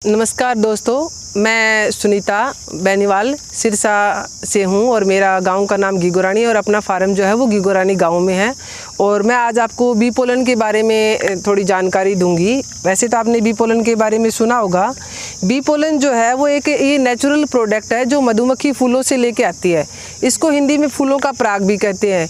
नमस्कार दोस्तों, मैं सुनीता बेनीवाल सिरसा से हूँ और मेरा गांव का नाम गिगोरानी और अपना फार्म जो है वो गिगोरानी गांव में है। और मैं आज आपको बी पोलन के बारे में थोड़ी जानकारी दूंगी। वैसे तो आपने बी पोलन के बारे में सुना होगा। बी पोलन जो है वो एक ये नेचुरल प्रोडक्ट है जो मधुमक्खी फूलों से लेके आती है। इसको हिंदी में फूलों का पराग भी कहते हैं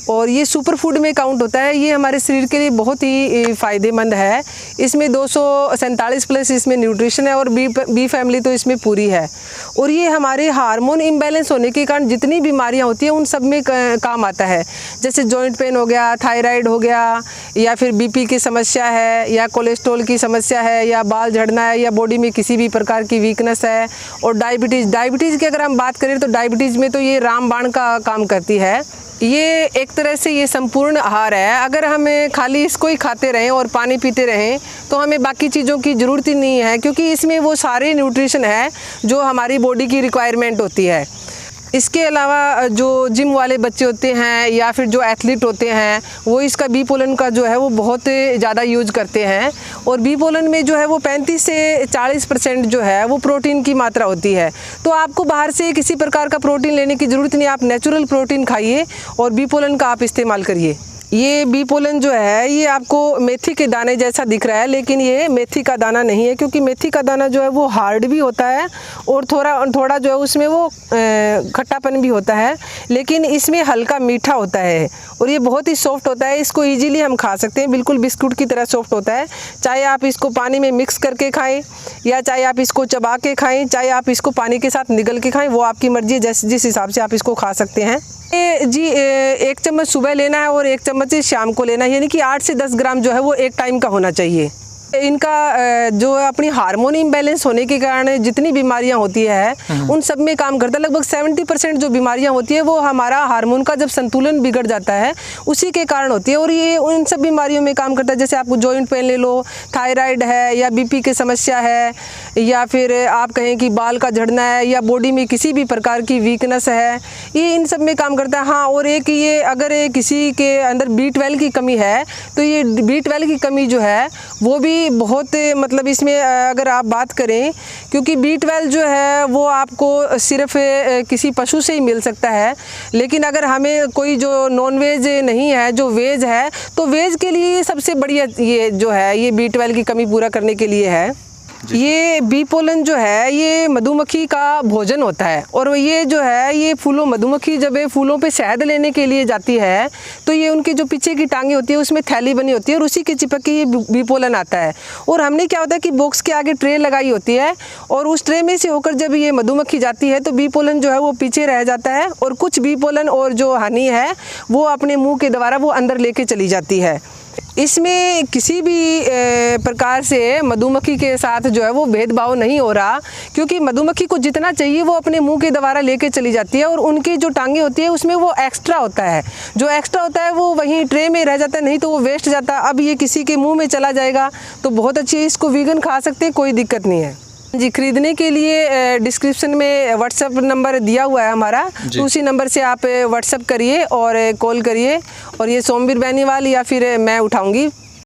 और ये सुपर फूड में काउंट होता है। ये हमारे शरीर के लिए बहुत ही फ़ायदेमंद है। इसमें 247 प्लस इसमें न्यूट्रिशन है और बी फैमिली तो इसमें पूरी है। और ये हमारे हार्मोन इम्बैलेंस होने के कारण जितनी बीमारियां होती हैं उन सब में काम आता है। जैसे जॉइंट पेन हो गया, थायराइड हो गया, या फिर बीपी की समस्या है, या कोलेस्ट्रॉल की समस्या है, या बाल झड़ना है, या बॉडी में किसी भी प्रकार की वीकनेस है। और डायबिटीज़ की अगर हम बात करें तो डायबिटीज़ में तो ये रामबाण का काम करती है। ये एक तरह से ये संपूर्ण आहार है। अगर हमें खाली इसको ही खाते रहें और पानी पीते रहें तो हमें बाकी चीज़ों की ज़रूरत ही नहीं है, क्योंकि इसमें वो सारे न्यूट्रिशन है जो हमारी बॉडी की रिक्वायरमेंट होती है। इसके अलावा जो जिम वाले बच्चे होते हैं या फिर जो एथलीट होते हैं वो इसका बी पोलन का जो है वो बहुत ज़्यादा यूज करते हैं। और बी पोलन में जो है वो 35 से 40% जो है वो प्रोटीन की मात्रा होती है। तो आपको बाहर से किसी प्रकार का प्रोटीन लेने की ज़रूरत नहीं, आप नेचुरल प्रोटीन खाइए और बी पोलन का आप इस्तेमाल करिए। ये बी पोलन जो है ये आपको मेथी के दाने जैसा दिख रहा है, लेकिन ये मेथी का दाना नहीं है, क्योंकि मेथी का दाना जो है वो हार्ड भी होता है और थोड़ा जो है उसमें वो खट्टापन भी होता है, लेकिन इसमें हल्का मीठा होता है और ये बहुत ही सॉफ्ट होता है। इसको इजीली हम खा सकते हैं, बिल्कुल बिस्कुट की तरह सॉफ्ट होता है। चाहे आप इसको पानी में मिक्स करके खाएं या चाहे आप इसको चबा के खाएं, चाहे आप इसको पानी के साथ निगल के खाएं, वो आपकी मर्जी है, जिस हिसाब से आप इसको खा सकते हैं। जी 1 चम्मच सुबह लेना है और 1 चम्मच शाम को लेना है, यानी कि 8 से 10 ग्राम जो है वो एक टाइम का होना चाहिए। इनका जो अपनी हार्मोन इम्बैलेंस होने के कारण जितनी बीमारियां होती है उन सब में काम करता है। लगभग 70% जो बीमारियां होती है वो हमारा हार्मोन का जब संतुलन बिगड़ जाता है उसी के कारण होती है और ये उन सब बीमारियों में काम करता है। जैसे आपको जॉइंट पेन ले लो, थायराइड है, या बीपी की समस्या है, या फिर आप कहें कि बाल का झड़ना है, या बॉडी में किसी भी प्रकार की वीकनेस है, ये इन सब में काम करता है। हाँ, और एक ये अगर किसी के अंदर B12 की कमी है तो ये B12 की कमी जो है वो भी बहुत मतलब इसमें अगर आप बात करें, क्योंकि B12 जो है वो आपको सिर्फ किसी पशु से ही मिल सकता है, लेकिन अगर हमें कोई जो नॉन वेज नहीं है, जो वेज है, तो वेज के लिए सबसे बढ़िया ये जो है ये B12 की कमी पूरा करने के लिए है। ये बी पोलन जो है ये मधुमक्खी का भोजन होता है और ये जो है ये मधुमक्खी जब ये फूलों पे शहद लेने के लिए जाती है तो ये उनकी जो पीछे की टांगे होती है उसमें थैली बनी होती है और उसी के चिपक के ये बी पोलन आता है। और हमने क्या होता है कि बॉक्स के आगे ट्रे लगाई होती है और उस ट्रे में से होकर जब ये मधुमक्खी जाती है तो बी पोलन जो है वो पीछे रह जाता है और कुछ बी पोलन और जो हनी है वो अपने मुँह के द्वारा वो अंदर लेके चली जाती है। इसमें किसी भी प्रकार से मधुमक्खी के साथ जो है वो भेदभाव नहीं हो रहा, क्योंकि मधुमक्खी को जितना चाहिए वो अपने मुंह के द्वारा लेके चली जाती है और उनकी जो टांगे होती है उसमें वो एक्स्ट्रा होता है। जो एक्स्ट्रा होता है वो वहीं ट्रे में रह जाता है, नहीं तो वो वेस्ट जाता है। अब ये किसी के मुंह में चला जाएगा तो बहुत अच्छी, इसको वीगन खा सकते हैं, कोई दिक्कत नहीं है जी। खरीदने के लिए डिस्क्रिप्शन में व्हाट्सएप नंबर दिया हुआ है हमारा, तो उसी नंबर से आप व्हाट्सएप करिए और कॉल करिए और ये सोमवीर बेनीवाल या फिर मैं उठाऊंगी।